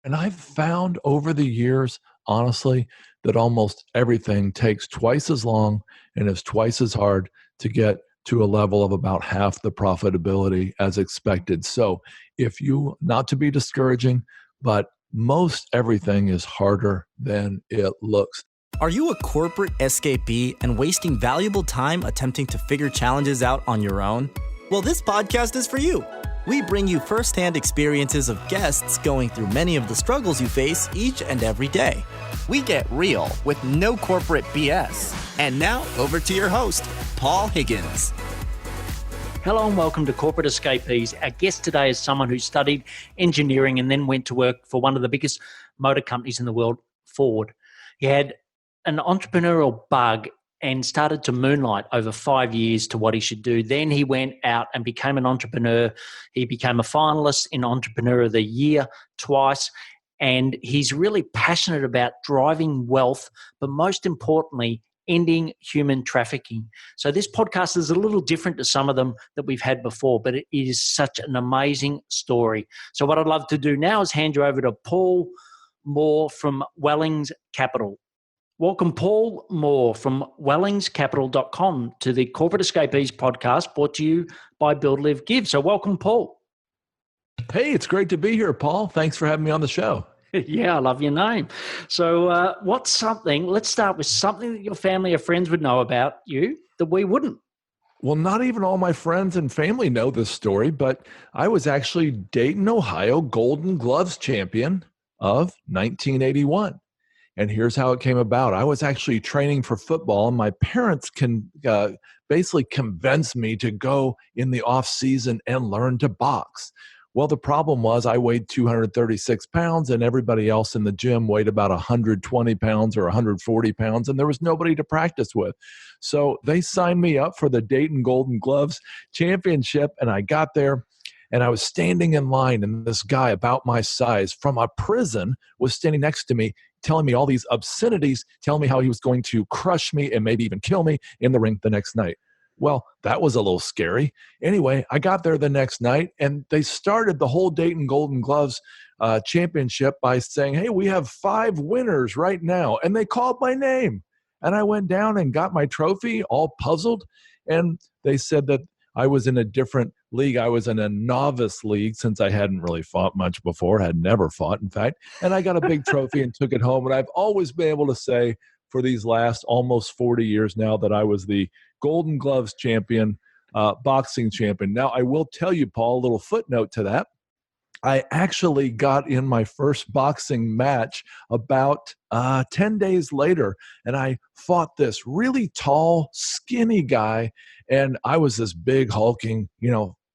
And I've found over the years, honestly, that almost everything takes twice as long and is twice as hard to get to a level of about half the profitability as expected. So, not to be discouraging, but most everything is harder than it looks. Are you a corporate escapee and wasting valuable time attempting to figure challenges out on your own? Well, this podcast is for you. We bring you firsthand experiences of guests going through many of the struggles you face each and every day. We get real with no corporate BS. And now, over to your host, Paul Higgins. Hello and welcome to Corporate Escapees. Our guest today is someone who studied engineering and then went to work for one of the biggest motor companies in the world, Ford. He had an entrepreneurial bug and started to moonlight over 5 years to what he should do. Then he went out and became an entrepreneur. He became a finalist in Entrepreneur of the Year twice. And he's really passionate about driving wealth, but most importantly, ending human trafficking. So this podcast is a little different to some of them that we've had before, but it is such an amazing story. So what I'd love to do now is hand you over to Paul Moore from Wellings Capital. Welcome, Paul Moore from wellingscapital.com to the Corporate Escapees podcast brought to you by Build, Live, Give. So welcome, Paul. Hey, it's great to be here, Paul. Thanks for having me on the show. Yeah, I love your name. So let's start with something that your family or friends would know about you that we wouldn't. Well, not even all my friends and family know this story, but I was actually Dayton, Ohio Golden Gloves champion of 1981. And here's how it came about. I was actually training for football, and my parents basically convinced me to go in the off season and learn to box. Well, the problem was I weighed 236 pounds, and everybody else in the gym weighed about 120 pounds or 140 pounds, and there was nobody to practice with. So they signed me up for the Dayton Golden Gloves Championship, and I got there. And I was standing in line, and this guy about my size from a prison was standing next to me, telling me all these obscenities, telling me how he was going to crush me and maybe even kill me in the ring the next night. Well, that was a little scary. Anyway, I got there the next night, and they started the whole Dayton Golden Gloves championship by saying, hey, we have 5 winners right now. And they called my name. And I went down and got my trophy, all puzzled. And they said that I was in a different league. I was in a novice league since I hadn't really fought much before, had never fought, in fact. And I got a big trophy and took it home. And I've always been able to say for these last almost 40 years now that I was the Golden Gloves champion, boxing champion. Now, I will tell you, Paul, a little footnote to that. I actually got in my first boxing match about 10 days later, and I fought this really tall, skinny guy, and I was this big, hulking,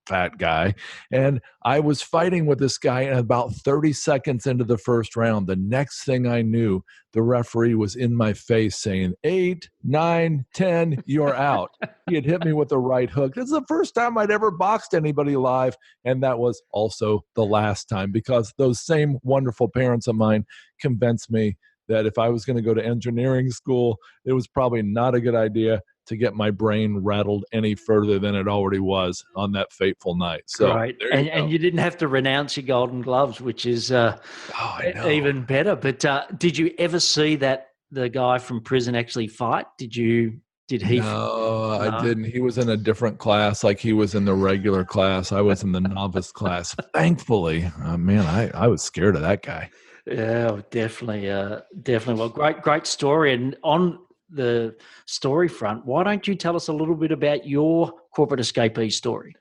fat guy, and I was fighting with this guy, and about 30 seconds into the first round, the next thing I knew, the referee was in my face saying, 8, 9, 10, you're out. He had hit me with a right hook. This is the first time I'd ever boxed anybody live, and that was also the last time, because those same wonderful parents of mine convinced me that if I was going to go to engineering school, it was probably not a good idea to get my brain rattled any further than it already was on that fateful night. So, right. And you didn't have to renounce your Golden Gloves, which is even better. But did you ever see that the guy from prison actually fight? Did he? No, I didn't. He was in a different class. Like he was in the regular class. I was in the novice class. Thankfully, man, I was scared of that guy. Yeah, definitely. Well, great story. And on the story front, why don't you tell us a little bit about your corporate escapee story?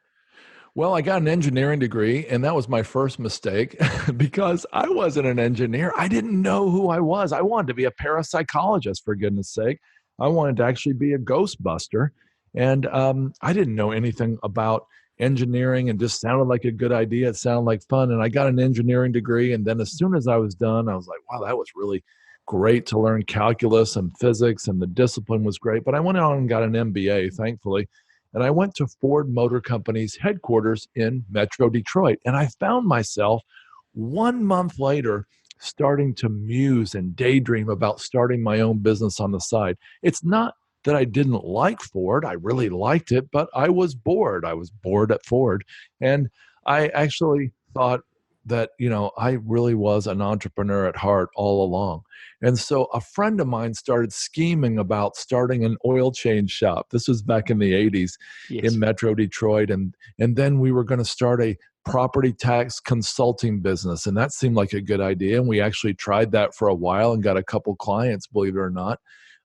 Well, I got an engineering degree, and that was my first mistake because I wasn't an engineer. I didn't know who I was. I wanted to be a parapsychologist, for goodness sake. I wanted to actually be a ghostbuster, and I didn't know anything about engineering, and just sounded like a good idea. It sounded like fun, and I got an engineering degree, and then as soon as I was done, I was like, wow, that was really great to learn calculus and physics, and the discipline was great. But I went on and got an MBA, thankfully, and I went to Ford Motor Company's headquarters in Metro Detroit, and I found myself 1 month later starting to muse and daydream about starting my own business on the side. It's not that I didn't like Ford. I really liked it, but I was bored. I was bored at Ford. And I actually thought, that, I really was an entrepreneur at heart all along. And so a friend of mine started scheming about starting an oil change shop. This was back in the 80s Yes. in Metro Detroit. And then we were going to start a property tax consulting business. And that seemed like a good idea. And we actually tried that for a while and got a couple clients, believe it or not.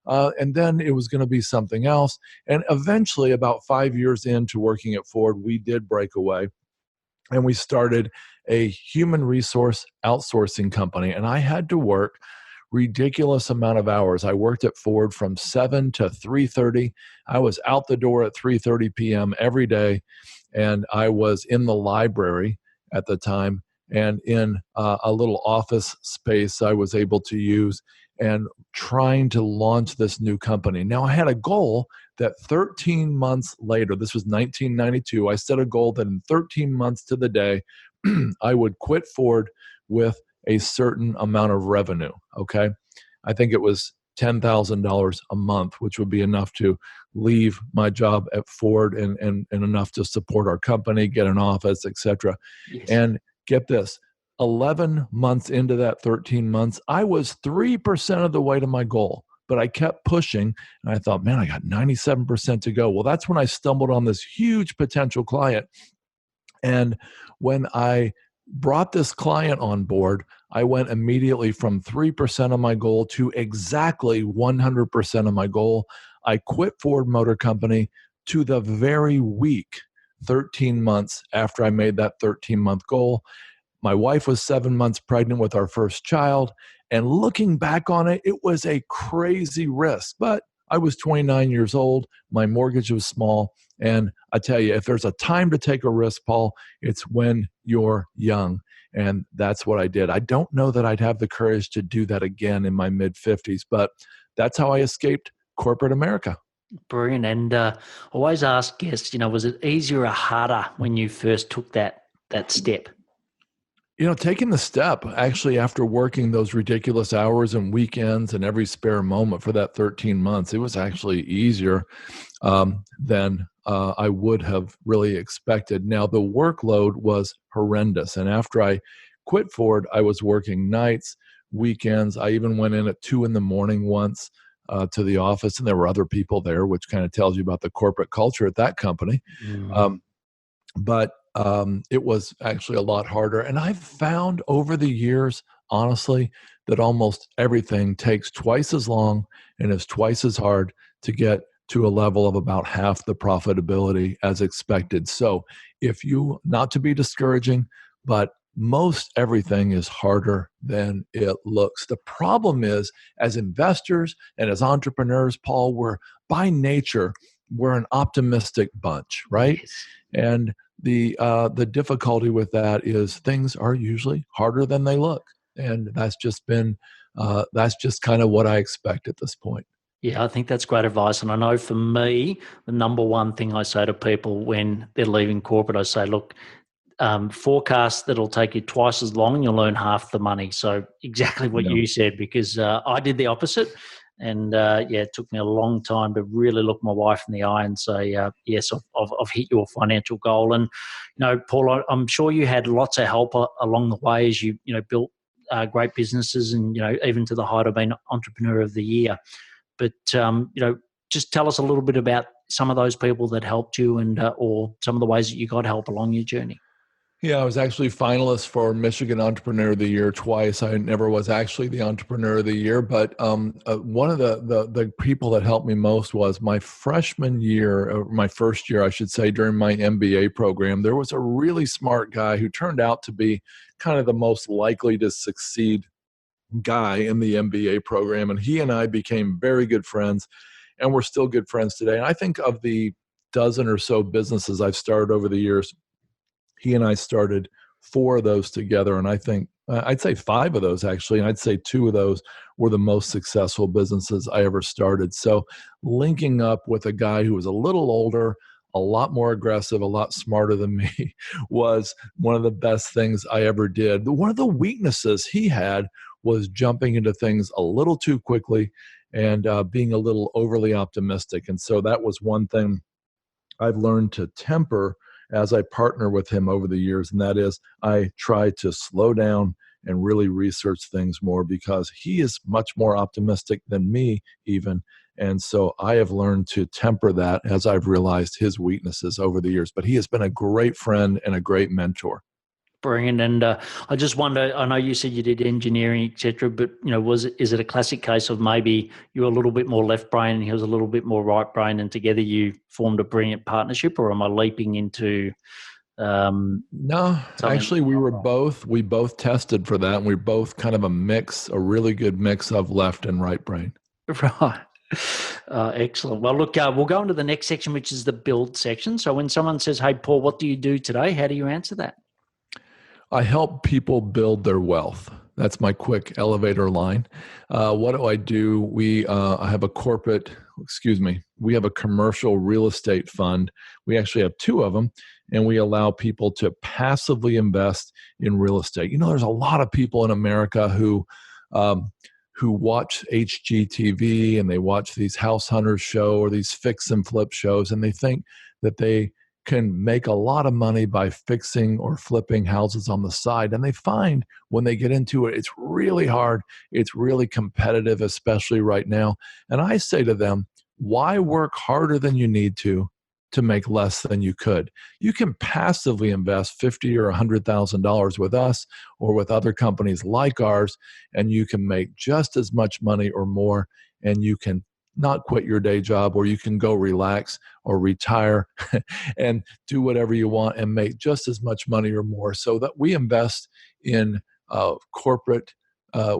And then it was going to be something else. And eventually, about 5 years into working at Ford, we did break away and we started a human resource outsourcing company. And I had to work ridiculous amount of hours. I worked at Ford from 7 to 3:30. I was out the door at 3:30 p.m. every day, and I was in the library at the time and in a little office space I was able to use and trying to launch this new company. Now, I had a goal that 13 months later, this was 1992, I set a goal that in 13 months to the day, I would quit Ford with a certain amount of revenue. Okay. I think it was $10,000 a month, which would be enough to leave my job at Ford and enough to support our company, get an office, etc. Yes. And get this, 11 months into that 13 months, I was 3% of the way to my goal, but I kept pushing. And I thought, man, I got 97% to go. Well, that's when I stumbled on this huge potential client. And when I brought this client on board, I went immediately from 3% of my goal to exactly 100% of my goal. I quit Ford Motor Company to the very week, 13 months after I made that 13-month goal. My wife was 7 months pregnant with our first child. And looking back on it, it was a crazy risk. But I was 29 years old. My mortgage was small. And I tell you, if there's a time to take a risk, Paul, it's when you're young. And that's what I did. I don't know that I'd have the courage to do that again in my mid-50s, but that's how I escaped corporate America. Brilliant. And always ask guests, was it easier or harder when you first took that step? Taking the step, actually, after working those ridiculous hours and weekends and every spare moment for that 13 months, it was actually easier than I would have really expected. Now, the workload was horrendous. And after I quit Ford, I was working nights, weekends. I even went in at 2 a.m. once to the office, and there were other people there, which kind of tells you about the corporate culture at that company. But it was actually a lot harder. And I've found over the years, honestly, that almost everything takes twice as long and is twice as hard to get to a level of about half the profitability as expected. So not to be discouraging, but most everything is harder than it looks. The problem is, as investors and as entrepreneurs, Paul, by nature, we're an optimistic bunch, right? Yes. And the difficulty with that is things are usually harder than they look, and that's just kind of what I expect at this point. Yeah, I think that's great advice. And I know for me, the number one thing I say to people when they're leaving corporate, I say, look, forecast that it'll take you twice as long and you'll earn half the money. So exactly what you said, because I did the opposite. And it took me a long time to really look my wife in the eye and say, yes, I've hit your financial goal. And, Paul, I'm sure you had lots of help along the way as you built great businesses and, even to the height of being Entrepreneur of the Year. But, just tell us a little bit about some of those people that helped you and or some of the ways that you got help along your journey. Yeah, I was actually finalist for Michigan Entrepreneur of the Year twice. I never was actually the Entrepreneur of the Year, but one of the people that helped me most was my freshman year, or my first year, I should say, during my MBA program. There was a really smart guy who turned out to be kind of the most likely to succeed guy in the MBA program, and he and I became very good friends, and we're still good friends today. And I think of the dozen or so businesses I've started over the years, he and I started 4 of those together, and I think I'd say 5 of those actually, and I'd say 2 of those were the most successful businesses I ever started. So linking up with a guy who was a little older, a lot more aggressive, a lot smarter than me was one of the best things I ever did. One of the weaknesses he had was jumping into things a little too quickly and being a little overly optimistic. And so that was one thing I've learned to temper as I partner with him over the years, and that is I try to slow down and really research things more because he is much more optimistic than me even. And so I have learned to temper that as I've realized his weaknesses over the years. But he has been a great friend and a great mentor. Brilliant. And I just wonder, I know you said you did engineering, et cetera, but is it a classic case of maybe you were a little bit more left brain and he was a little bit more right brain, and together you formed a brilliant partnership? Or am I leaping into No, something? actually we both tested for that, and we're both kind of a really good mix of left and right brain. Right. Excellent. Well, look, we'll go into the next section, which is the build section. So when someone says, "Hey, Paul, what do you do today?" How do you answer that? I help people build their wealth. That's my quick elevator line. What do I do? I have we have a commercial real estate fund. We actually have two of them, and we allow people to passively invest in real estate. There's a lot of people in America who watch HGTV and they watch these house hunters show or these fix and flip shows, and they think that they can make a lot of money by fixing or flipping houses on the side. And they find when they get into it, it's really hard. It's really competitive, especially right now. And I say to them, why work harder than you need to make less than you could? You can passively invest $50,000 or $100,000 with us or with other companies like ours, and you can make just as much money or more, and you can not quit your day job, or you can go relax or retire and do whatever you want and make just as much money or more. So that we invest in corporate,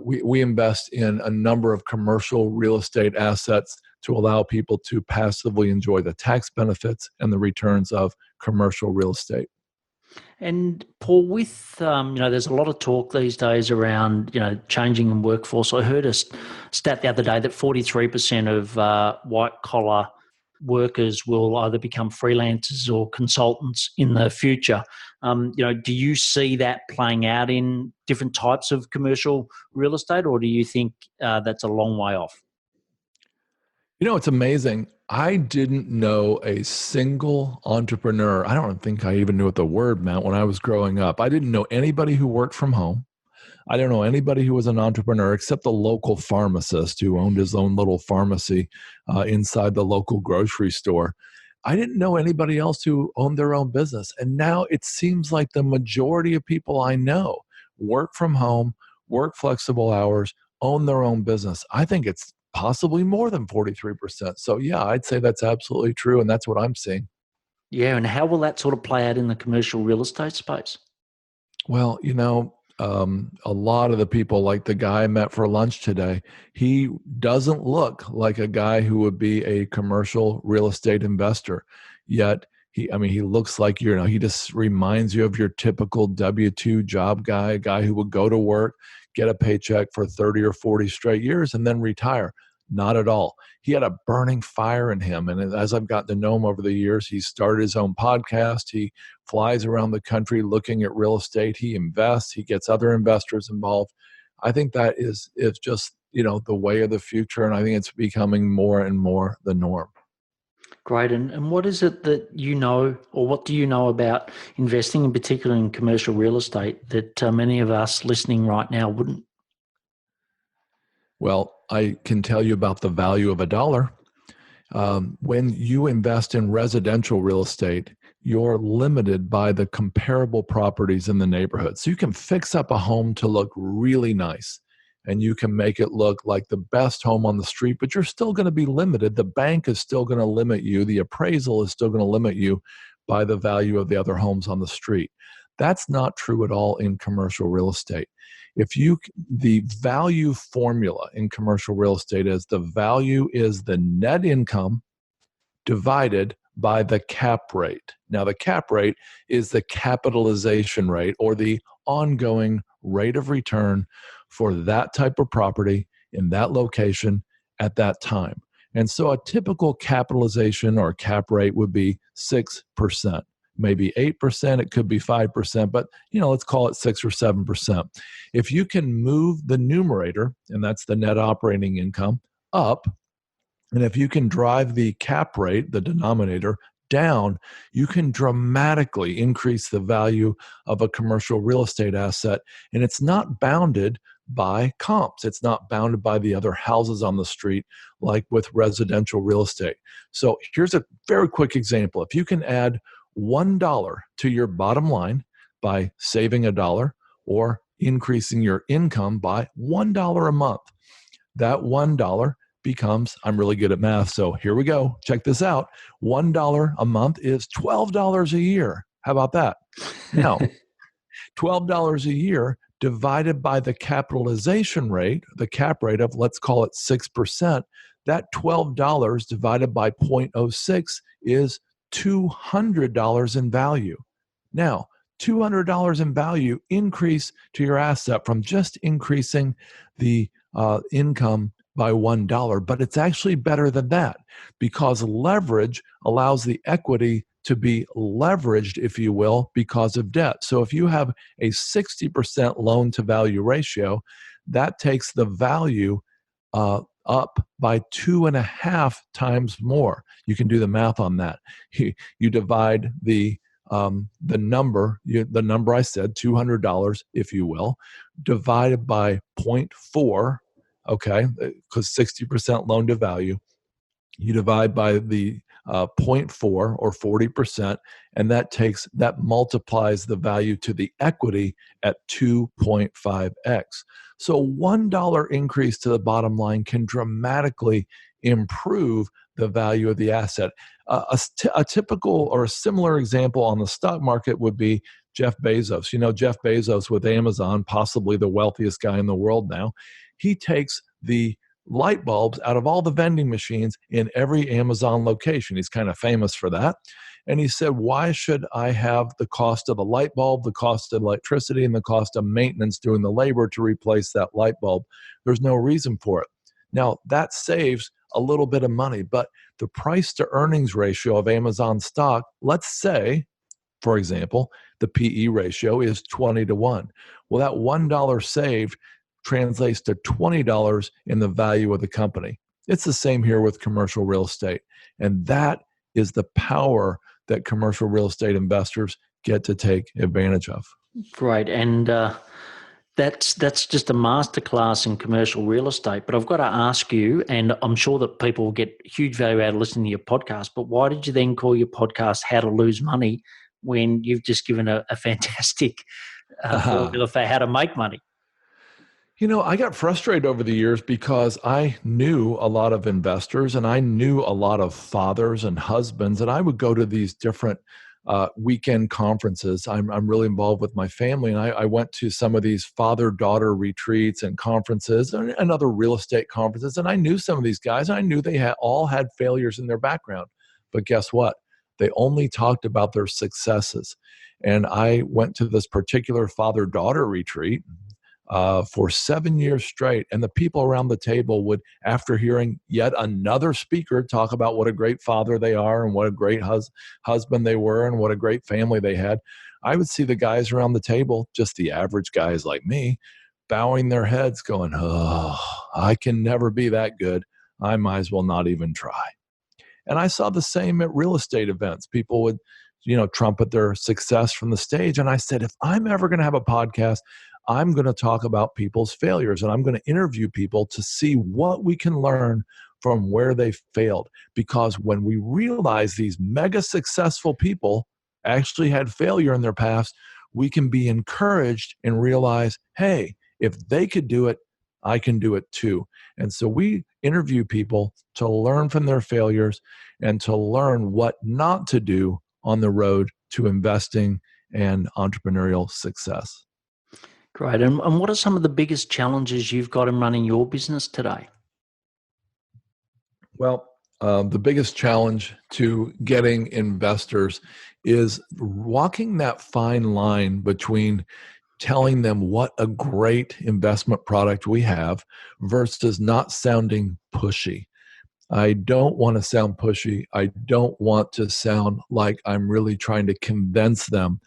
we invest in a number of commercial real estate assets to allow people to passively enjoy the tax benefits and the returns of commercial real estate. And Paul, with there's a lot of talk these days around changing in workforce. I heard a stat the other day that 43% of white collar workers will either become freelancers or consultants in the future. Do you see that playing out in different types of commercial real estate, or do you think that's a long way off? It's amazing. I didn't know a single entrepreneur. I don't think I even knew what the word meant when I was growing up. I didn't know anybody who worked from home. I don't know anybody who was an entrepreneur except the local pharmacist who owned his own little pharmacy inside the local grocery store. I didn't know anybody else who owned their own business. And now it seems like the majority of people I know work from home, work flexible hours, own their own business. I think it's possibly more than 43%. So yeah, I'd say that's absolutely true. And that's what I'm seeing. Yeah, and how will that sort of play out in the commercial real estate space? Well, a lot of the people, like the guy I met for lunch today, he doesn't look like a guy who would be a commercial real estate investor. Yet he looks like, he just reminds you of your typical W-2 job guy, a guy who would go to work, get a paycheck for 30 or 40 straight years and then retire. Not at all. He had a burning fire in him. And as I've gotten to know him over the years, he started his own podcast. He flies around the country looking at real estate. He invests. He gets other investors involved. I think that is just, the way of the future. And I think it's becoming more and more the norm. Great. And what is it that or what do you know about investing, in particular in commercial real estate, that many of us listening right now wouldn't? Well, I can tell you about the value of a dollar. When you invest in residential real estate, you're limited by the comparable properties in the neighborhood. So you can fix up a home to look really nice, and you can make it look like the best home on the street, but you're still going to be limited. The bank is still going to limit you. The appraisal is still going to limit you by the value of the other homes on the street. That's not true at all in commercial real estate. The value formula in commercial real estate is the value is the net income divided by the cap rate. Now, the cap rate is the capitalization rate or the ongoing rate of return for that type of property in that location at that time. And so a typical capitalization or cap rate would be 6%. Maybe 8%, it could be 5%, but let's call it 6 or 7%. If you can move the numerator, and that's the net operating income, up, and if you can drive the cap rate, the denominator, down, you can dramatically increase the value of a commercial real estate asset. And it's not bounded by comps. It's not bounded by the other houses on the street like with residential real estate. So here's a very quick example. If you can add $1 to your bottom line by saving $1 or increasing your income by $1 a month, that $1 becomes, I'm really good at math, so here we go. Check this out. $1 a month is $12 a year. How about that? Now, $12 a year divided by the capitalization rate, the cap rate of, let's call it 6%, that $12 divided by 0.06 is $200 in value. Now, $200 in value increase to your asset from just increasing the income by $1, but it's actually better than that because leverage allows the equity to be leveraged, if you will, because of debt. So if you have a 60% loan to value ratio, that takes the value up by 2.5 times more. You can do the math on that. You divide the number I said, $200, if you will, divided by 0.4, okay, because 60% loan to value, you divide by the 0.4 or 40%, and that multiplies the value to the equity at 2.5x. So $1 increase to the bottom line can dramatically improve the value of the asset. A typical or a similar example on the stock market would be Jeff Bezos. You know, Jeff Bezos with Amazon, possibly the wealthiest guy in the world now. He takes the light bulbs out of all the vending machines in every Amazon location. He's kind of famous for that. And he said, why should I have the cost of the light bulb, the cost of electricity, and the cost of maintenance doing the labor to replace that light bulb? There's no reason for it. Now, that saves a little bit of money, but the price to earnings ratio of Amazon stock, let's say, for example, the PE ratio is 20-1. Well, that $1 saved translates to $20 in the value of the company. It's the same here with commercial real estate. And that is the power that commercial real estate investors get to take advantage of. Great. And that's just a masterclass in commercial real estate. But I've got to ask you, and I'm sure that people will get huge value out of listening to your podcast, but why did you then call your podcast How to Lose Money when you've just given a fantastic formula for how to make money? You know, I got frustrated over the years because I knew a lot of investors and I knew a lot of fathers and husbands, and I would go to these different weekend conferences. I'm really involved with my family, and I went to some of these father-daughter retreats and conferences and other real estate conferences, and I knew some of these guys, and I knew they all had failures in their background. But guess what? They only talked about their successes. And I went to this particular father-daughter retreat for 7 years straight. And the people around the table would, after hearing yet another speaker talk about what a great father they are and what a great husband they were and what a great family they had, I would see the guys around the table, just the average guys like me, bowing their heads going, oh, I can never be that good. I might as well not even try. And I saw the same at real estate events. People would, trumpet their success from the stage. And I said, if I'm ever going to have a podcast, I'm going to talk about people's failures, and I'm going to interview people to see what we can learn from where they failed. Because when we realize these mega successful people actually had failure in their past, we can be encouraged and realize, hey, if they could do it, I can do it too. And so we interview people to learn from their failures and to learn what not to do on the road to investing and entrepreneurial success. Great. And what are some of the biggest challenges you've got in running your business today? Well, the biggest challenge to getting investors is walking that fine line between telling them what a great investment product we have versus not sounding pushy. I don't want to sound pushy. I don't want to sound like I'm really trying to convince them.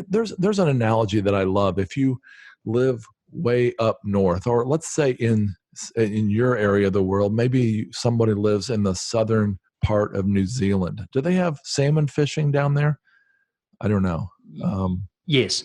There's an analogy that I love. If you live way up north, or let's say in your area of the world, maybe somebody lives in the southern part of New Zealand? Do they have salmon fishing down there? I don't know. Yes.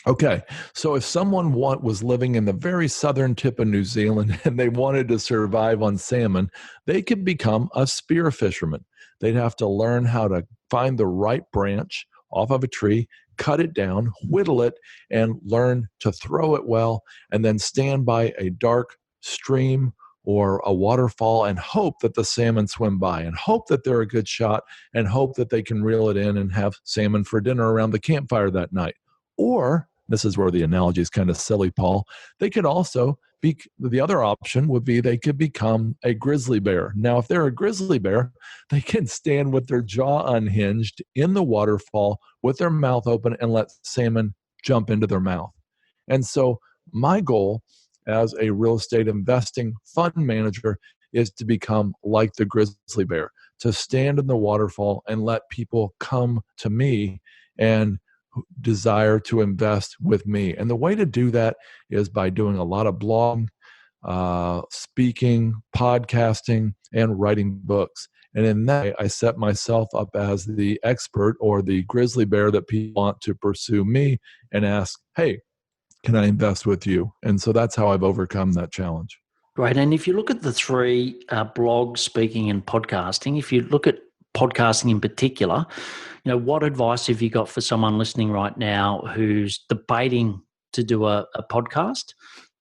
Okay, so if someone was living in the very southern tip of New Zealand and they wanted to survive on salmon, they could become a spear fisherman. They'd have to learn how to find the right branch off of a tree, cut it down, whittle it, and learn to throw it well, and then stand by a dark stream or a waterfall and hope that the salmon swim by, and hope that they're a good shot, and hope that they can reel it in and have salmon for dinner around the campfire that night. Or, this is where the analogy is kind of silly, Paul, they could also be, the other option would be they could become a grizzly bear. Now, if they're a grizzly bear, they can stand with their jaw unhinged in the waterfall with their mouth open and let salmon jump into their mouth. And so my goal as a real estate investing fund manager is to become like the grizzly bear, to stand in the waterfall and let people come to me and desire to invest with me. And the way to do that is by doing a lot of blogging, speaking, podcasting, and writing books. And in that, I set myself up as the expert or the grizzly bear that people want to pursue me and ask, hey, can I invest with you? And so that's how I've overcome that challenge. Great. And if you look at the three blog, speaking, and podcasting, if you look at podcasting in particular, what advice have you got for someone listening right now who's debating to do a podcast,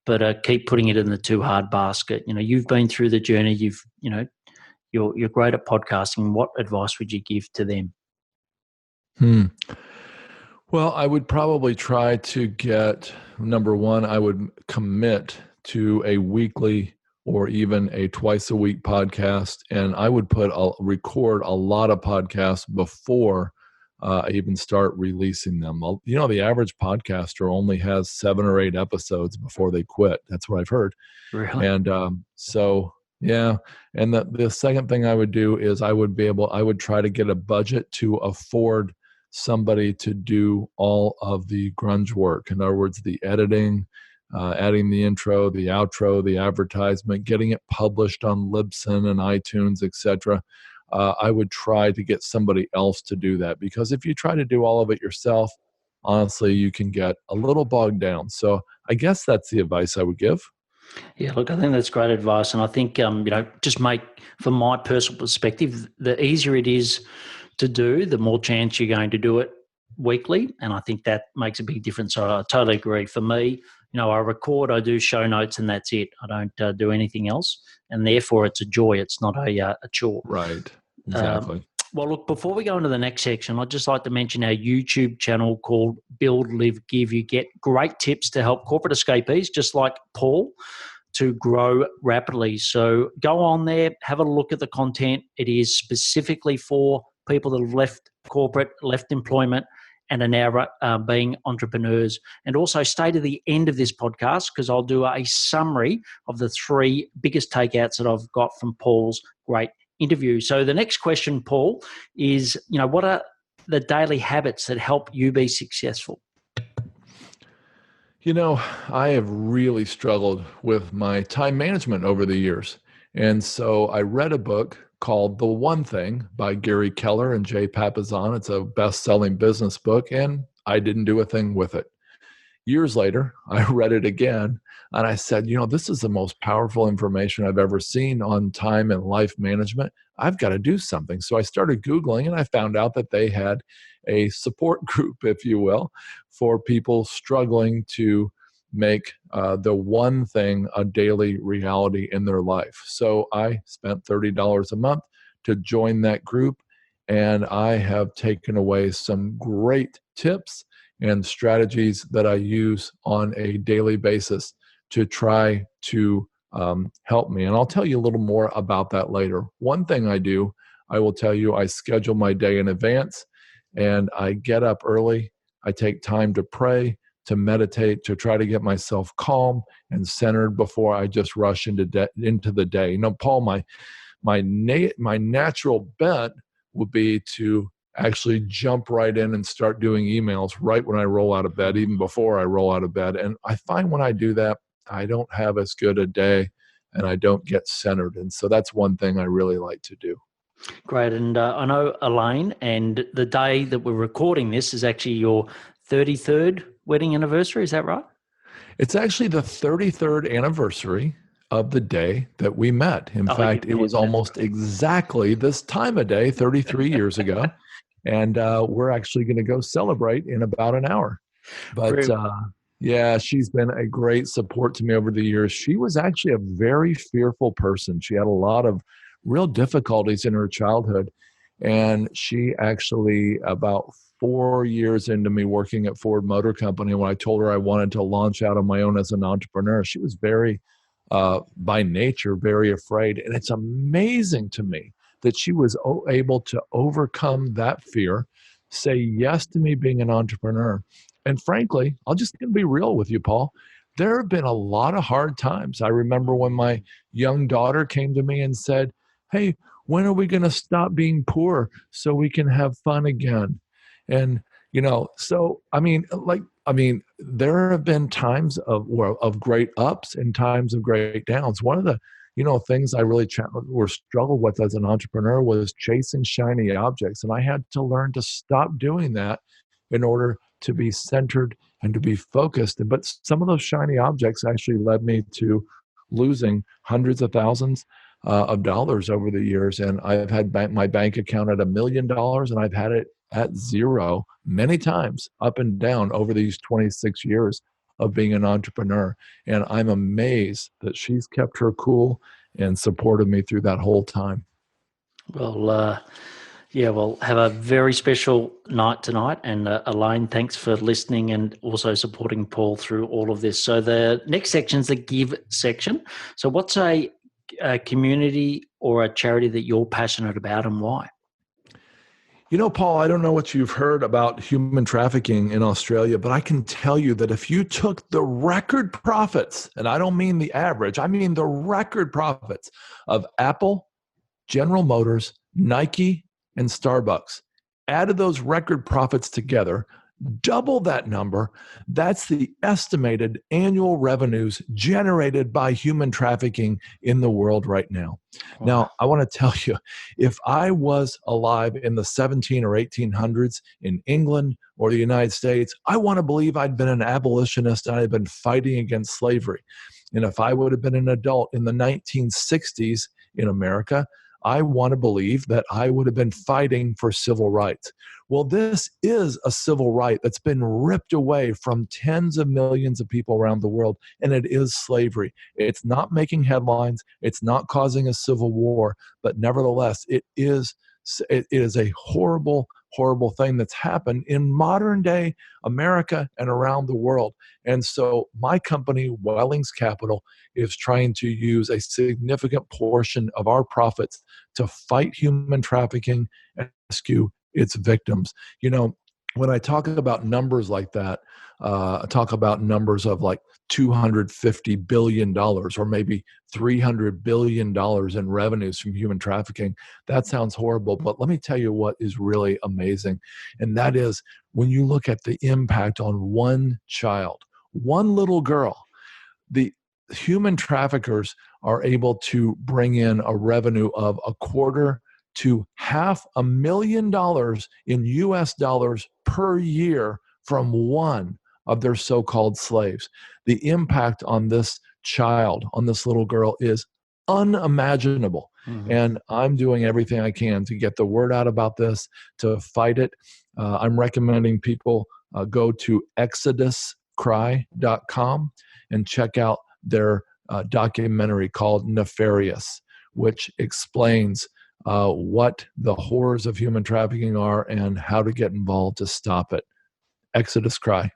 but keep putting it in the too hard basket? You've been through the journey. You're great at podcasting. What advice would you give to them? Well, I would probably try to get, number one, I would commit to a weekly or even a twice a week podcast. And I would record a lot of podcasts before I even start releasing them. The average podcaster only has 7 or 8 episodes before they quit. That's what I've heard. Really? And yeah. And the second thing I would do is I would try to get a budget to afford somebody to do all of the grunge work. In other words, the editing, adding the intro, the outro, the advertisement, getting it published on Libsyn and iTunes, etc. I would try to get somebody else to do that, because if you try to do all of it yourself, honestly, you can get a little bogged down. So I guess that's the advice I would give. Yeah, look, I think that's great advice. And I think, just from my personal perspective, the easier it is to do, the more chance you're going to do it weekly. And I think that makes a big difference. So I totally agree. For me, I record, I do show notes, and that's it. I don't do anything else. And therefore, it's a joy. It's not a chore. Right. Exactly. Well, look, before we go into the next section, I'd just like to mention our YouTube channel called Build, Live, Give. You get great tips to help corporate escapees, just like Paul, to grow rapidly. So go on there, have a look at the content. It is specifically for people that have left corporate, left employment, and are now being entrepreneurs. And also stay to the end of this podcast, because I'll do a summary of the 3 biggest takeouts that I've got from Paul's great interview. So the next question, Paul, is, what are the daily habits that help you be successful? I have really struggled with my time management over the years. And so I read a book called The One Thing by Gary Keller and Jay Papasan. It's a best-selling business book, and I didn't do a thing with it. Years later, I read it again, and I said, this is the most powerful information I've ever seen on time and life management. I've got to do something. So I started Googling, and I found out that they had a support group, if you will, for people struggling to make the one thing a daily reality in their life. So I spent $30 a month to join that group, and I have taken away some great tips and strategies that I use on a daily basis to try to help me. And I'll tell you a little more about that later. One thing I do, I will tell you, I schedule my day in advance, and I get up early. I take time to pray, to meditate, to try to get myself calm and centered before I just rush into the day. Paul, my natural bent would be to actually jump right in and start doing emails right when I roll out of bed, even before I roll out of bed. And I find when I do that, I don't have as good a day and I don't get centered. And so that's one thing I really like to do. Great. And I know Elaine, and the day that we're recording this is actually your 33rd wedding anniversary. Is that right? It's actually the 33rd anniversary of the day that we met. In fact, it was almost exactly this time of day 33 years ago. And we're actually going to go celebrate in about an hour. But yeah, she's been a great support to me over the years. She was actually a very fearful person. She had a lot of real difficulties in her childhood. And she actually, about 4 years into me working at Ford Motor Company, when I told her I wanted to launch out on my own as an entrepreneur, she was very, by nature, very afraid. And it's amazing to me that she was able to overcome that fear, say yes to me being an entrepreneur. And frankly, I'll just gonna be real with you, Paul. There have been a lot of hard times. I remember when my young daughter came to me and said, "Hey, when are we going to stop being poor so we can have fun again?" And so there have been times of great ups and times of great downs. One of the things I really struggled with as an entrepreneur was chasing shiny objects, and I had to learn to stop doing that in order to be centered and to be focused. But some of those shiny objects actually led me to losing hundreds of thousands of dollars over the years. And I've had my bank account at $1 million, and I've had it at zero many times, up and down, over these 26 years of being an entrepreneur. And I'm amazed that she's kept her cool and supported me through that whole time. Well, yeah, we'll have a very special night tonight. And Elaine, thanks for listening and also supporting Paul through all of this. So the next section is the give section. So what's a community or a charity that you're passionate about, and why? Paul, I don't know what you've heard about human trafficking in Australia, but I can tell you that if you took the record profits, and I don't mean the average, I mean the record profits of Apple, General Motors, Nike, and Starbucks, added those record profits together, double that number, that's the estimated annual revenues generated by human trafficking in the world right now. Wow. Now, I want to tell you, if I was alive in the 17 or 1800s in England or the United States, I want to believe I'd been an abolitionist and I'd been fighting against slavery. And if I would have been an adult in the 1960s in America, I want to believe that I would have been fighting for civil rights. Well, this is a civil right that's been ripped away from tens of millions of people around the world, and it is slavery. It's not making headlines. It's not causing a civil war, but nevertheless, it is a horrible, horrible thing that's happened in modern day America and around the world. And so my company, Wellings Capital, is trying to use a significant portion of our profits to fight human trafficking and rescue its victims. When I talk about numbers like that, I talk about numbers of like $250 billion or maybe $300 billion in revenues from human trafficking. That sounds horrible, but let me tell you what is really amazing. And that is when you look at the impact on one child, one little girl, the human traffickers are able to bring in a revenue of $250,000 to $500,000 in US dollars per year from one of their so-called slaves. The impact on this child, on this little girl, is unimaginable. Mm-hmm. And I'm doing everything I can to get the word out about this, to fight it. I'm recommending people go to exoduscry.com and check out their documentary called Nefarious, which explains what the horrors of human trafficking are and how to get involved to stop it. Exodus Cry.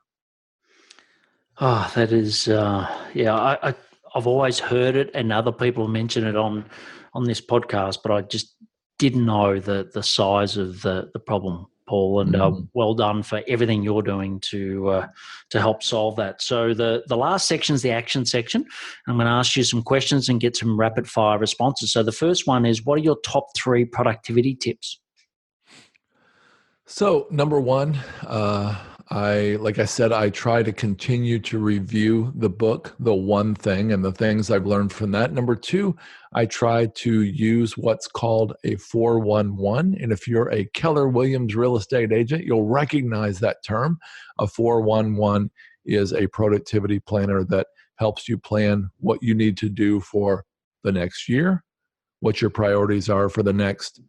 Oh, that is, I've always heard it, and other people mention it on this podcast, but I just didn't know the size of the problem, Paul. And well done for everything you're doing to help solve that. So the last section is the action section. I'm going to ask you some questions and get some rapid fire responses. So the first one is, what are your top 3 productivity tips? So number one, Like I said, I try to continue to review the book, The One Thing, and the things I've learned from that. Number two, I try to use what's called a 411. And if you're a Keller Williams real estate agent, you'll recognize that term. A 411 is a productivity planner that helps you plan what you need to do for the next year, what your priorities are for the next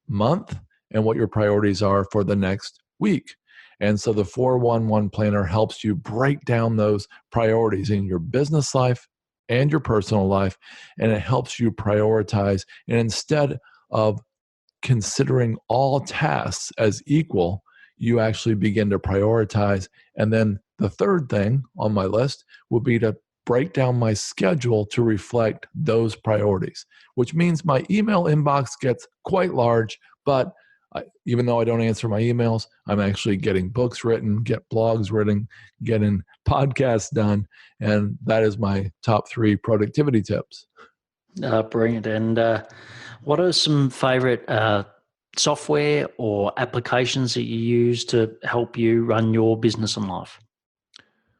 month, and what your priorities are for the next week. And so the 411 planner helps you break down those priorities in your business life and your personal life, and it helps you prioritize. And instead of considering all tasks as equal, you actually begin to prioritize. And then the third thing on my list will be to break down my schedule to reflect those priorities, which means my email inbox gets quite large, but even though I don't answer my emails, I'm actually getting books written, get blogs written, getting podcasts done. And that is my top 3 productivity tips. Brilliant. And what are some favorite software or applications that you use to help you run your business and life?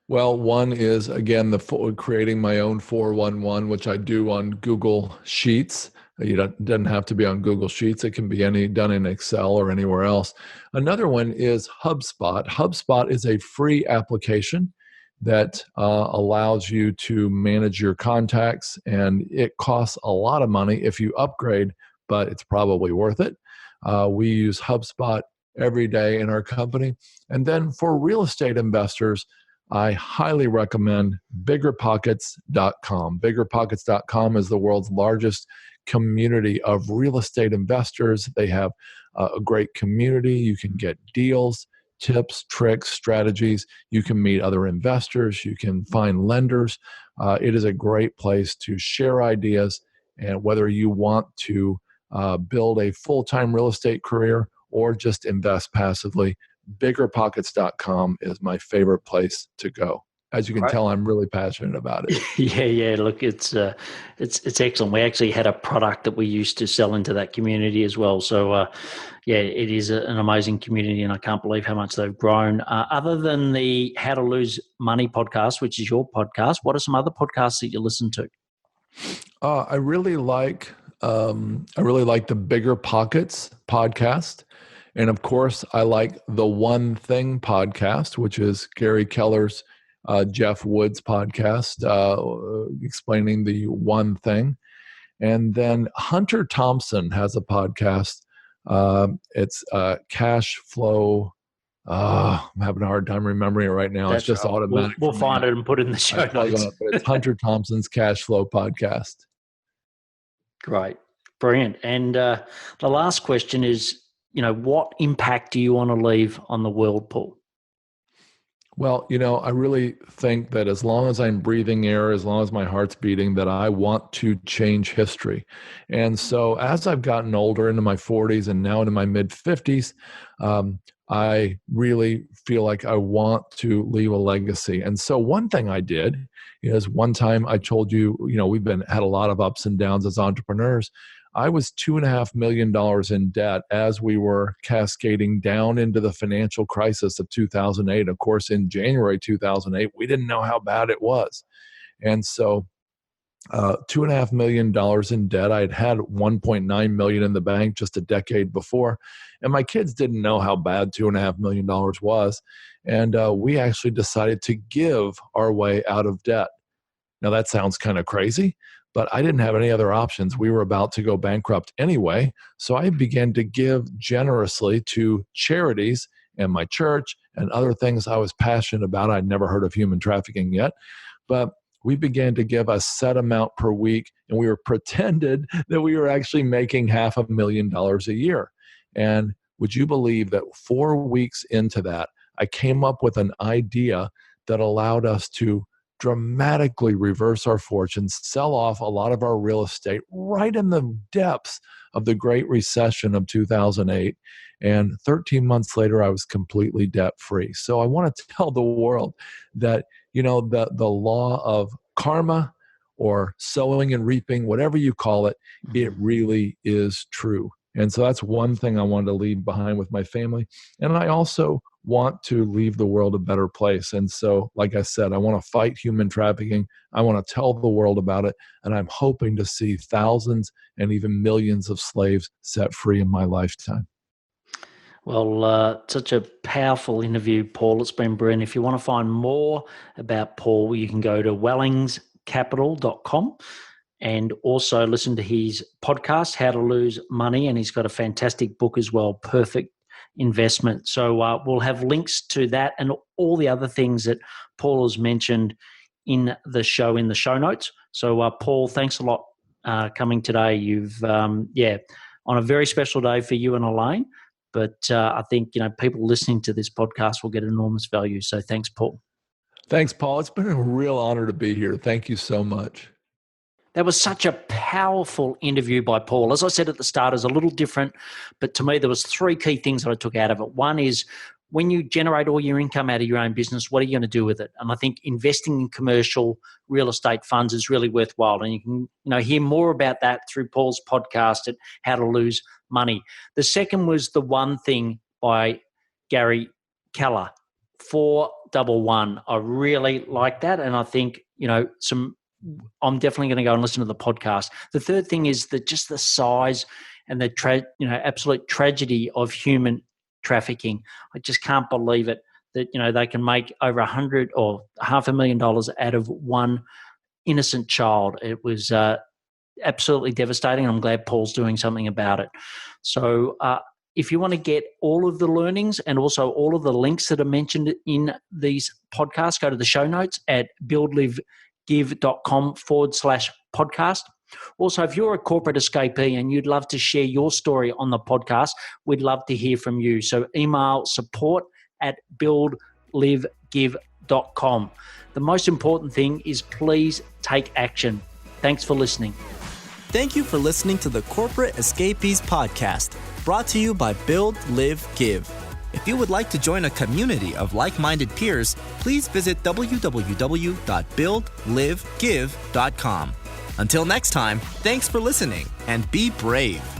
Well, one is, again, creating my own 411, which I do on Google Sheets. It doesn't have to be on Google Sheets. It can be done in Excel or anywhere else. Another one is HubSpot. HubSpot is a free application that allows you to manage your contacts, and it costs a lot of money if you upgrade, but it's probably worth it. We use HubSpot every day in our company. And then for real estate investors, I highly recommend biggerpockets.com. Biggerpockets.com is the world's largest community of real estate investors. They have a great community. You can get deals, tips, tricks, strategies. You can meet other investors. You can find lenders. It is a great place to share ideas, and whether you want to build a full-time real estate career or just invest passively, biggerpockets.com is my favorite place to go. As you can tell, I'm really passionate about it. Yeah. Look, it's excellent. We actually had a product that we used to sell into that community as well. So, it is an amazing community, and I can't believe how much they've grown. Other than the How to Lose Money podcast, which is your podcast, what are some other podcasts that you listen to? I really like the Bigger Pockets podcast. And of course, I like the One Thing podcast, which is Gary Keller's Jeff Woods podcast, explaining the one thing. And then Hunter Thompson has a podcast. It's Cash Flow. I'm having a hard time remembering it right now. That's it's just right. automatic. We'll find it and put it in the show notes. But it's Hunter Thompson's Cash Flow podcast. Great. Brilliant. And the last question is, what impact do you want to leave on the world, Paul? Well, I really think that as long as I'm breathing air, as long as my heart's beating, that I want to change history. And so as I've gotten older, into my 40s and now into my mid-50s, I really feel like I want to leave a legacy. And so one thing I did is, one time I told you, we've had a lot of ups and downs as entrepreneurs. I was $2.5 million in debt as we were cascading down into the financial crisis of 2008. Of course, in January 2008, we didn't know how bad it was. And so $2.5 million in debt. I had $1.9 million in the bank just a decade before. And my kids didn't know how bad $2.5 million was. And we actually decided to give our way out of debt. Now, that sounds kind of crazy, but I didn't have any other options. We were about to go bankrupt anyway. So I began to give generously to charities and my church and other things I was passionate about. I'd never heard of human trafficking yet, but we began to give a set amount per week, and we were pretended that we were actually making $500,000 a year. And would you believe that 4 weeks into that, I came up with an idea that allowed us to dramatically reverse our fortunes, sell off a lot of our real estate right in the depths of the Great Recession of 2008. And 13 months later, I was completely debt-free. So I want to tell the world that, the law of karma or sowing and reaping, whatever you call it, it really is true. And so that's one thing I wanted to leave behind with my family. And I also want to leave the world a better place. And so, like I said, I want to fight human trafficking. I want to tell the world about it. And I'm hoping to see thousands and even millions of slaves set free in my lifetime. Well, such a powerful interview, Paul. It's been brilliant. If you want to find more about Paul, you can go to wellingscapital.com and also listen to his podcast, How to Lose Money. And he's got a fantastic book as well, Perfect Investment. So we'll have links to that and all the other things that Paul has mentioned in the show notes. So Paul, thanks a lot coming today. You've, on a very special day for you and Elaine. But I think, people listening to this podcast will get enormous value. So thanks, Paul. Thanks, Paul. It's been a real honor to be here. Thank you so much. That was such a powerful interview by Paul. As I said at the start, it's a little different, but to me, there was 3 key things that I took out of it. One is, when you generate all your income out of your own business, what are you going to do with it? And I think investing in commercial real estate funds is really worthwhile. And you can, hear more about that through Paul's podcast at How to Lose Money. The second was The One Thing by Gary Keller, 411. I really like that. And I think, I'm definitely going to go and listen to the podcast. The third thing is that just the size and the absolute tragedy of human trafficking. I just can't believe it that they can make over $100,000 or $500,000 out of one innocent child. It was absolutely devastating, and I'm glad Paul's doing something about it. So if you want to get all of the learnings and also all of the links that are mentioned in these podcasts, go to the show notes at buildlivegive.com/podcast. Also, if you're a corporate escapee and you'd love to share your story on the podcast, we'd love to hear from you. So email support@buildlivegive.com. The most important thing is please take action. Thanks for listening. Thank you for listening to the Corporate Escapees podcast, brought to you by Build, Live, Give. If you would like to join a community of like-minded peers, please visit www.buildlivegive.com. Until next time, thanks for listening and be brave.